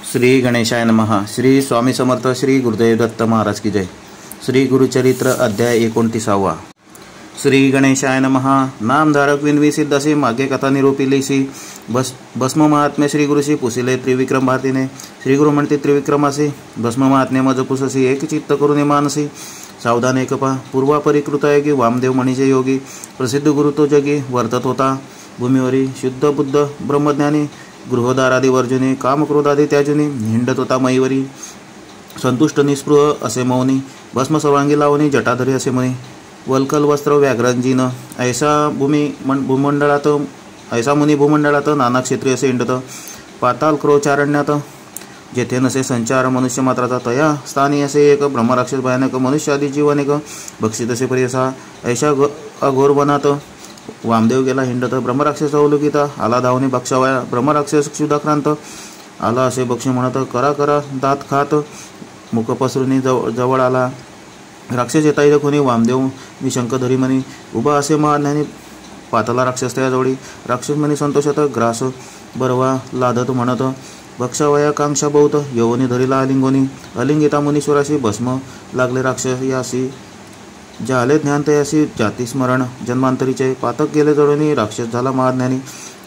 श्री गणेशाय नमः। श्री स्वामी समर्थ श्री गुरुदेव दत्त महाराज की जय। श्री गुरुचरित्र अध्याय 29। श्री गणेशाय नमः। नामधारक विनवी सिद्धासी मागे कथा निरूपिलीसी भस्म महात्म्य श्री गुरुशी पुसिले त्रिविक्रम भारतीने। श्री गुरु म्हणते त्रिविक्रमासी भस्म महात्म्य मज पुससी एक चित्त करून मानसी। सावधान एकपा पूर्वा परिकृत योगी वामदेव मणीचे योगी प्रसिद्ध गुरु तो जगी वर्तत होता भूमीवरी शुद्ध बुद्ध ब्रह्मज्ञानी गृहदारादी वर्जुनी कामक्रोधादी त्याजुनी हिंडत होता मईवरी संतुष्ट निस्पृह असे मौनी भस्म सर्वांगी लावणी जटाधरी असे म्हणे वल्कल वस्त्र व्याघ्रांजीन ऐसा भूमंडळात ऐसा मुनी भूमंडळात नाना क्षेत्री असे हिंडत पाताल क्रोचारण्यात जेथे नसे संचार मनुष्य मात्राचा तया स्थानी असे एक ब्रह्मराक्षस भयानक मनुष्य आदी जीव अनेक भक्षित असे परिसा ऐशा अघोर वनात वामदेव गेला हिंडत ब्रह्मराक्षस अवलोकिता आला धावणे बक्षावया ब्रह्मराक्षस क्षुधाक्रांत आला असे बक्षी म्हणत करा करा दात खात मुख पसरुनी जवळ आला राक्षस येता येत कोणी वामदेव निशंक धरी म्हणी उभा असे महाज्ञानी पातला राक्षस त्या जवळी राक्षस म्हणी संतोषात ग्रास बरवा लादत म्हणत बक्षावया कांक्षा बहुत यवनी धरीला अलिंगोनी अलिंगिता मुनीश्वराशी भस्म लागले राक्षस यासी झाले ज्ञान तयासी जाती स्मरण जन्मांतरीचे पातक गेले जडोनी राक्षस झाला महाज्ञानी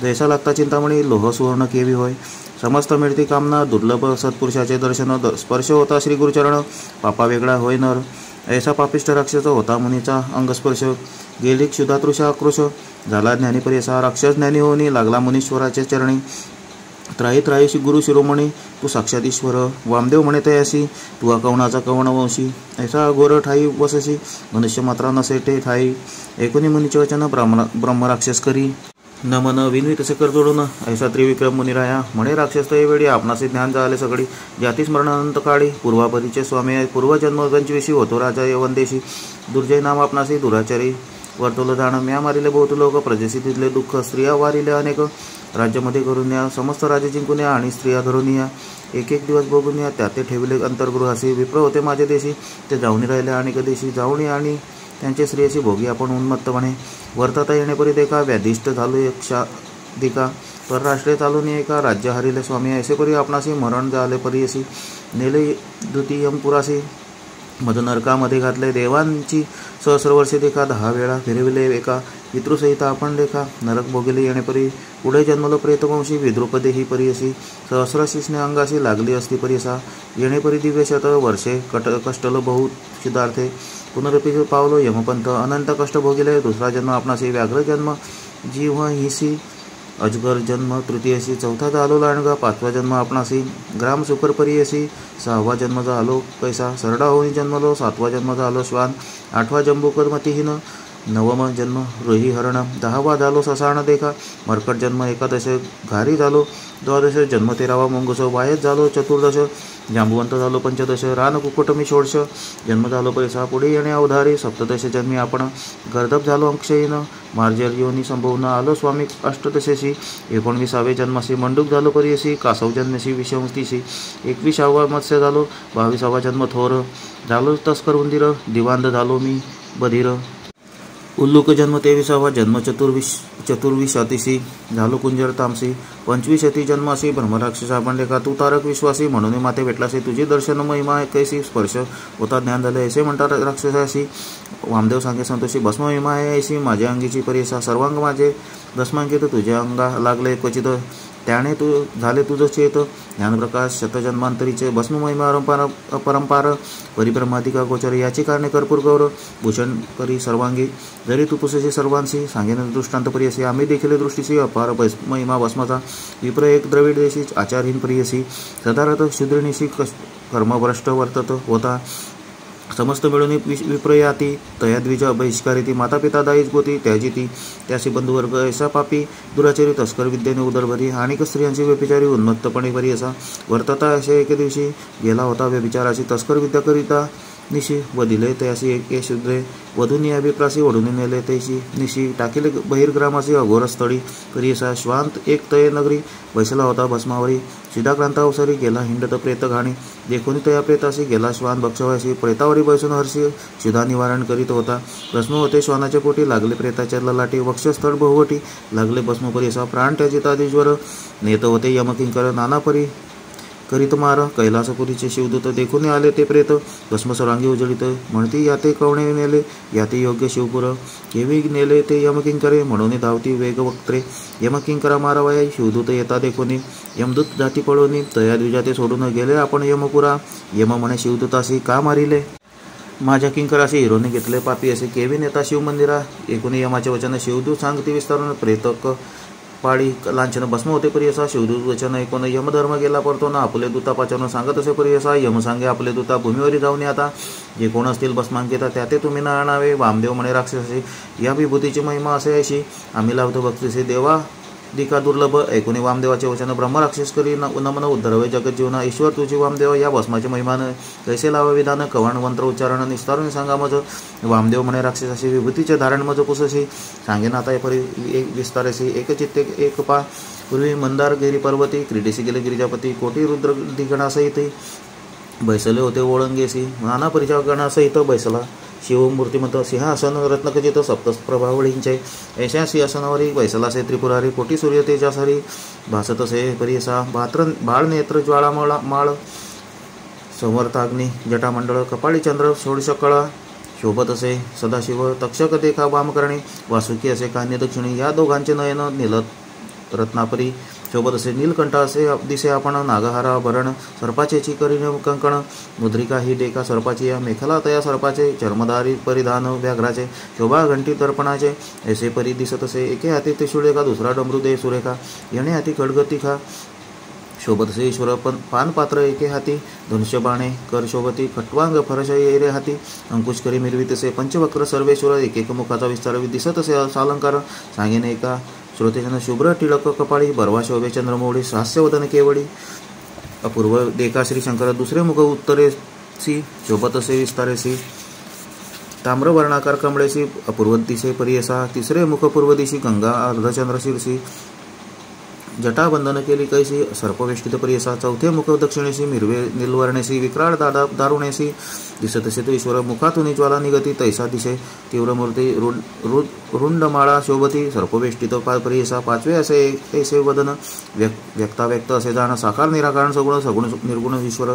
जैसा लागता चिंतामणी लोह सुवर्ण केवी होय समस्त मिळती कामना दुर्लभ सत्पुरुषाचे दर्शन स्पर्श होता श्री गुरुचरण पापा वेगळा होय नर ऐसा पापिष्ट राक्षस होता मुनीचा अंगस्पर्श गेली क्षुधातृषा आक्रोश झाला ज्ञानीपरी असा राक्षस ज्ञानी होनी लागला मुनीश्वराचे चरणी त्राही त्राही गुरु शिरोमणी तू साक्षात ईश्वर वामदेव म्हणे तयासी तू कवणाचा कवणवंशी ऐसा घोर ठाई वससी मनुष्य मात्रा नसेटे ठाई एकोणी मुनीचे वचन ब्रह्मराक्षस करी नमन विनवी तसे कर जोडून ऐसा त्रिविक्रम मुनिराया म्हणे राक्षस तय वेळी आपणाचे ज्ञान झाले सगळी जाती स्मरण अनंत काळी पूर्वापरीचे स्वामी पूर्वजन्म पंचविशी होतो राजा यवनदेशी दुर्जय नाम आपणासी दुराचारी वर्तवलं जाणं म्या मारिले बहुत लोक प्रजेशी तिथले दुःख स्त्रिया वारिले अनेक राज्यामध्ये करून या समस्त राज्य जिंकून या आणि स्त्रिया धरून या एक एक दिवस बघून या त्या ते ठेवले अंतर्गृहासी विप्र होते माझे देशी ते जाऊनी राहिले आणि कदेशी जाऊनी आणि त्यांचे स्त्रियाशी भोगी आपण उन्मत्तपणे वर्तता येणेपरी देखा व्याधिष्ट झालो यक्षा दिका परराष्ट्रीय चालून एका राज्य हरिले स्वामी ऐसेपरी आपणासी मरण झाले परी अशी नेले द्वितीयमपुरासी मधुनरकामध्ये घातले देवांची सहस्र वर्षे देखा 10 वेळा फिरविले एका पितृसहित आपण देखा नरक भोगले येणेपरी पुढे जन्मलो प्रेतवंशी विद्रुपदेही परी अशी सहस्र शिष्णे अंगाशी लागली असती परी असा येणेपरी दिव्य शत वर्षे कष्टलो बहुत सिद्धार्थे पुनरपी पावलो यमपंथ अनंत कष्ट भोगिले दुसरा जन्म आपणासी व्याघ्र जन्म जीव हिसी अजगर जन्म तृतीयशी चौथा झालो लांडगा पाचवा जन्म आपणासी ग्राम सुकर परीयसी सहावा जन्म झालो कैसा सरडा होऊन जन्मलो सातवा जन्म झालो श्वान आठवा जंबूकदमतीहीन नवम जन्म रोही हरण 10वा झालो ससाण देखा मरकट जन्म एकादश घारी झालो द्वादश जन्म 13वा मुंगस वायच झालो चतुर्दश जांबुवंत झालो पंचदश रान कुकुटमी षोडश जन्म झालो पैसा पुढे येणे अवधारी सप्तदश जन्मी आपण गर्दभ झालो अक्षयीन मार्जर योनी संभवून आलो स्वामी अष्टदशेशी 19वे जन्मासी मंडूक झालो परियसी कासव जन्मेशी विषमतीशी 21वा मत्स्य झालो 22वा जन्म थोर झालो तस्कर उंदीर दिवांद झालो मी बधीर उल्लूक जन्म 23वा जन्म चतुर्विशातीशी झालो कुंजर तामसी 25ती जन्मासी ब्रह्मराक्षस आपण देखा तू तारक विश्वासी म्हणून माते भेटलासी तुझी दर्शन महिमा कैसी स्पर्श होता ज्ञान झाले ऐसे म्हणतात राक्षसाशी वामदेव सांगे संतोषी भस्म महिमा आहे ऐशी माझ्या अंगीची परिसा सर्वांग माझे दस्मांकित तुझ्या अंगा लागले क्वचित त्याने तू झाले तुझं चेत ज्ञानप्रकाश शतजन्मांतरीचे भस्म महिमा अपरंपार परिब्रह्माधिका गोचर याची कारणे कर्पूर गौर भूषण करी सर्वांगी जरी तू पुसशी सर्वांशी सांगेन दृष्टांत परियसी आम्ही देखील दृष्टीशी अपार महिमा भस्मचा विप्र एक द्रविड देशी आचारहीन प्रियसी सदारथ शूद्रनिशी कर्मभ्रष्ट वर्तत होता समस्त मिळून विप्रयाती तया द्विज बहिष्कारिती माता पिता दाईच गोती त्याजिती त्याशी बंधुवर्ग ऐसा पापी दुराचारी तस्कर विद्येने उदरभरी अनेक स्त्रियांची व्यभिचारी उन्मत्तपणे भरी असा वर्तता असे एके दिवशी गेला होता व्यभिचाराशी तस्कर विद्या करिता निशी वदिले तयासी एके शूद्रे वधूनी अभिप्रासी ओढून नेले तेशी निशी टाकिले बहिर्ग्रामासी अघोर स्थळी करियसा श्वांत एक तय नगरी बैसला होता भस्मावरी शिदाक्रांता अवसरी गेला हिंडत प्रेत घाणी देखोनी तया प्रेतासी गेला श्वान बक्षवासी प्रेतावरी बैसून हर्षी शिदा निवारण करीत होता भस्म होते श्वानाच्या पोटी लागले प्रेताच्या ललाटी वक्षस्थळ बहुवटी लागले भस्मपरी असा प्राण त्याजितादिश्वर नेत होते यमकिंकर नानापरी करीत मार कैलासपुरीचे शिवदूत देखून आले ते प्रेत भस्मसरांगी उजळीत म्हणती याते कवणे नेले याते योग्य शिवपुर केवी नेले ते यमकिंकरे म्हणून धावती वेगवक्त्रे यमकिंकरा मारावया शिवदूत येता देखोनी यमदूत जाती पळोनी तया द्विजाते सोडून गेले आपण यमपुरा यम म्हणे शिवदूतासी का मारिले माझ्या किंकराशी हिरोने घेतले पापी असे केवी नेता शिवमंदिरा एकूणी यमाचे वचन शिवदूत सांगती विस्तारून प्रेतक पाळी लांछन भस्म होते परी असा शिवदूत वचन ऐकून यमधर्म गेला परतो ना आपले दूता पाचारून सांगत असे परी असा यम सांगे आपले दूता भूमीवरी जाऊन आता जे कोण असतील भस्मांकिता त्याते तुम्ही न आणावे वामदेव म्हणे राक्षसी या विभूतीची महिमा असे अशी आम्ही लावतो भक्तीसे देवा दिका दुर्लभ ऐकुनी वामदेवाचे वचन ब्रह्मराक्षस करी नमन उद्धरवे जगत जीवना ईश्वर तुझी वामदेव या भस्माचे महिमान कैसे लावा विधान कवण मंत्र उच्चारण निस्तारून सांगा मज वामदेव म्हणे राक्षसाशी विभूतीचे धारण मज पुसशी सांगेन आता परी एक विस्तारेसी एक चित्ते एक पा पूर्वी मंदार गिरी पर्वती क्रीडेसी गेले गिरिजापती कोटी रुद्र दिगणासहित बैसले होते ओळंगेसी नाना परिचा गणासहित बैसला शिवमूर्तिमंत सिंहासन रत्नखचित सप्तप्रभावळींचे ऐशा सिंहासनावरी बैसलासे त्रिपुरारी कोटी सूर्य तेजासरी भासतसे परिसा बाळ नेत्र ज्वाळा माळ समर्थाग्नी जटामंडळ कपाळी चंद्र षोडशकळा शोभत असे सदाशिव तक्षक देखा वामकर्णी वासुकी असे कान्य दक्षिणी या दोघांचे नयन नीलत रत्नापरी शोभत असे नीलकंठ असे दिसे आपण नागहारा भरण सर्पाचे चिकरीने कंकण मुद्रिका ही डेका सर्पाची या मेखला तया सर्पाचे चर्मधारी परिधान व्याघ्राचे शोभा घंटी दर्पणाचे ऐसे परी दिसत असे एके हाती त्रिशूळेका दुसरा डमरुदे सुरेखा येणे हाती खडगतिखा शोभत असे ईश्वर पानपात्र एके हाती धनुष्य बाणे कर शोभती खट्वांग फरश येरे हाती अंकुश करी मिरवितसे पंचवक्र सर्वेश्वर एक मुखाचा विस्तार दिसत असे सालंकार सांगेने एका श्रोतेजन शुभ्र टिळक कपाळी बरवा शोभे चंद्रमौळी हास्यवदन केवडी अपूर्व देखा श्री शंकर दुसरे मुख उत्तरेसी शोभत असे विस्तारेसी ताम्रवर्णाकार कमळेसी अपूर्व दिसे परियसा तिसरे मुख पूर्व दिशी गंगा अर्धचंद्र शीर्षी जटाबंधन केली कैसी सर्पवेष्टित परियसा चौथे मुख दक्षिणेशी मिरवे निलवर्णेसी विक्राळ दारुणेसी दिसत असे तो ईश्वर मुखातून ज्वाला निगती तैसा दिसे तीव्र मूर्ती रुंडमाळा शोभती सर्पवेष्टित परियसा पाचवे असे ऐसे वदन व्यक्ताव्यक्त असे जाण साकार निराकरण सगुण सगुण निर्गुण ईश्वर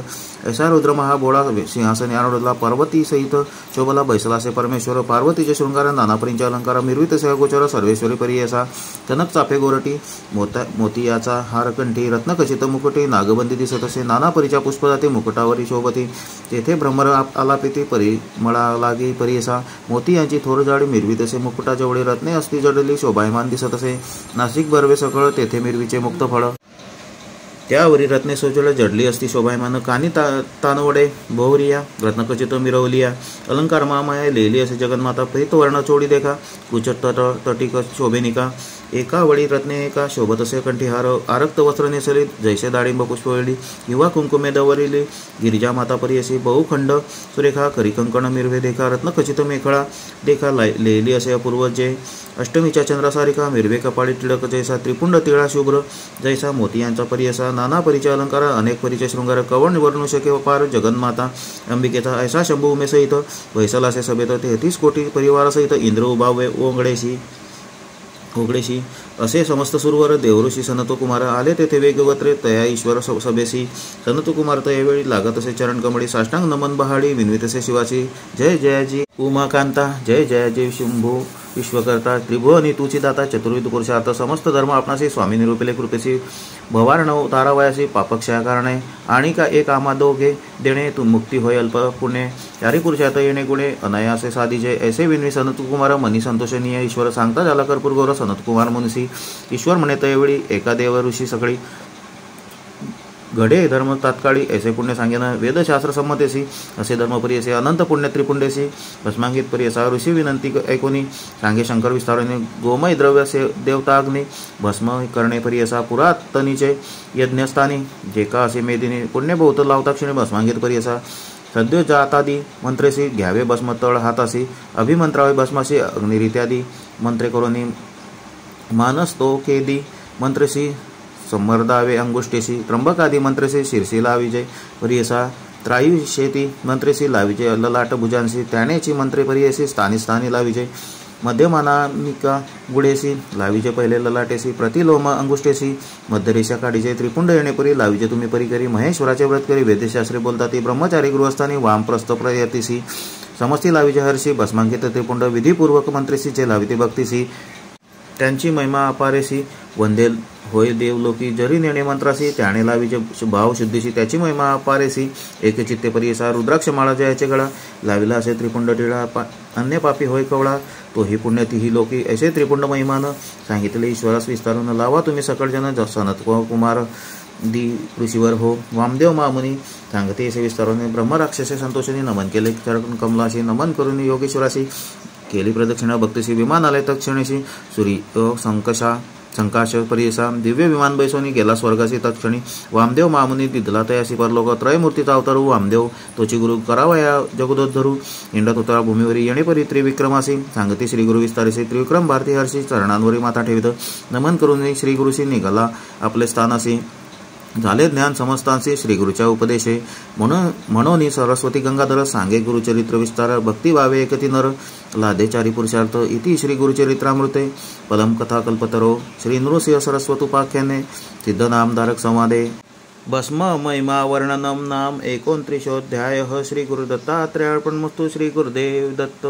ऐसा रुद्र महाभोळा सिंहासने आरोढला पार्वती सहित शोभला बैसला असे परमेश्वर पार्वतीचे शृंगार नानापरींचे अलंकार मिरवित असे अगोचर सर्वेश्वरी परियसा कनक चाफे गोरटी मोतियाचा हारकंठी रत्नखचित मुकुटी नागबंदी दिसत असे नाना परीच्या पुष्पजाती मुकुटावरी शोभती तेथे भ्रमर आलापिती परिमळा लागी परियसा मोती यांची थोर जाडी मिरवीत असे मुकुटा जेवढे रत्ने असती जडली शोभायमान दिसत असे नाशिक बर्वे सकळ तेथे मिरवीचे मुक्त फळ त्यावरी रत्ने सोजळ जडली असती शोभायमान कानी तानवडे भोवरिया रत्नखचित मिरवलिया अलंकार मामाया लेली असे जगन्माता प्रीत वर्ण चोडी देखा कुचट तटिक शोभेनिका एका वळी रत्ने एका शोभत असे कंठीहार आरक्त वस्त्र नेसली जैसे दाडिंब पुष्पवेळी युवा कुंकुमे दवरिली गिरिजा माता परियसी बहुखंड सुरेखा करिकंकण मिरवे देखा रत्नखचित मेखळा देखा लेली असे अपूर्व जे अष्टमीच्या चंद्रासारिका मिरवे कपाळी टिळक जैसा त्रिपुंड तिळा शुभ्र जैसा मोतियांचा परियसा नाना परिचय अलंकार अनेक परिचय शृंगार कवण वर्णू शके पार जगन्माता अंबिकेचा ऐसा शंभू उमेसहित वैसलासे सभेत 33 कोटी परिवारासहित इंद्र उभावे ओगडेशी असे समस्त सुरवर देवऋषी सनतकुमार आले तेथे वेगवत्रे तया ईश्वर सभेसी सनतकुमार तयावेळी लागत असे चरण कमळी साष्टांग नमन बहाडी विनवित असे शिवाची जय जयाजी उमाकांता जय जयाजी शंभू विश्वकर्ता त्रिभुवनी तुची दाता चतुर्विध पुरुषार्थ समस्त धर्म आपणासी स्वामी निरूपिले कृपेसी भवार्णव तारावयासी पापक्षया कारणे आणि का एक आमा दोघे देणे तू मुक्ती होय अल्प पुण्य चारी पुरुषार्थ येणे गुणे अनायासे साधीजे ऐसे विनवी सनतकुमार मनी संतोषनीय ईश्वर सांगता झाला कर्पूर गौर सनतकुमार मुनसी ईश्वर म्हणे तयवेळी एका देव ऋषी सगळी घडे धर्म तात्काळी ऐसे पुण्य सांगेन वेदशास्त्र संमतेसी असे धर्मपरियसे अनंत पुण्य त्रिपुंडेसी भस्मांगित परियसा ऋषी विनंती ऐकोनी सांगे शंकर विस्तारणे गोमय द्रव्य से देवताग्नी भस्म करणे परियसा पुरातनीचे यज्ञस्थानी जे का असे मेदिनी पुण्य बहुत लावताक्षिणी भस्मांगित परियसा सद्यो जातादी मंत्रेसी घ्यावे भस्म तळ हातासी अभिमंत्रावे भस्मासी अग्निरित्यादी मंत्रे करोनी मानस्तो केदी मंत्रेसी समर्दावे अंगुष्टेसी त्र्यंबकादी मंत्रेसी शिरसी लाविजय परियसा त्रायुषेती मंत्रेसी लाविजय ललाट भुजांसी त्यानेची मंत्रे परियसी स्थानी स्थानी लाविजय मध्यमानामिका गुडेसी लावीचे पहिले ललाटेसी प्रतिलोम अंगुष्टेसी मध्यरेषा काढीचे त्रिपुंड येणेपरी लावीचे तुम्ही परिकरी महेश्वराचे व्रत करी वेदशास्त्री बोलताती ब्रह्मचारी गृहस्थानी वामप्रस्थ प्रयतीसी समस्ती लावीचे हर्षी भस्मांकित त्रिपुंड विधीपूर्वक मंत्रीसीचे लाविते भक्तीसी त्यांची महिमा अपारेसी वंदे होय देवलोकी जरी नेणे मंत्रासी त्याने लावीचे भाव शुद्धीशी त्याची महिमा अपारेसी एकचित्ते परियसा रुद्राक्ष माळा जयाचे गळा लाविला असे त्रिपुंड टिळा अन्य पापी होय कवळा तोही पुण्य तीही लोकी ऐसे त्रिपुंड महिमान सांगितले ईश्वरास विस्तारून लावा तुम्ही सकळजन सनत कुमार दी ऋषीवर हो वामदेव मामुनी सांगते असे विस्ताराने ब्रह्मराक्षसे संतोषाने नमन केले चरण कमलाशी नमन करून योगेश्वराशी केली प्रदक्षिणा भक्तीशी विमान आले तत्क्षणीशी सूर्य संकाश परियसा दिव्य विमान बैसोनी गेला स्वर्गाशी तत्क्षणी वामदेव मामुनी दिदला तयासी परलोक त्रयमूर्तीचा अवतारू वामदेव तोची गुरु करावया जगदोद्धरू इंडत होता भूमीवरी येणेपरी त्रिविक्रमासी सांगती श्री गुरु विस्तारीसी त्रिविक्रम भारती हर्षी चरणांवरी माथा ठेवित नमन करून श्री गुरुशी निघाला आपले स्थानासी झाले ज्ञान समस्तांशी श्री गुरुच्या उपदेशे म्हणून सरस्वती गंगाधर सांगे गुरुचरित्र विस्तार भक्ती भावे एकती नर लादे चारी पुरुषार्थ इति श्री गुरुचरित्रामृते पदम कथा कल्पतरो श्री नृसिंह सरस्वतुपाख्याने सिद्ध नामधारक संवादे भस्म महिमा वर्णनम नाम 29 श्री गुरुदत्तात्रेय अर्पणमस्तु श्री गुरुदेव दत्त।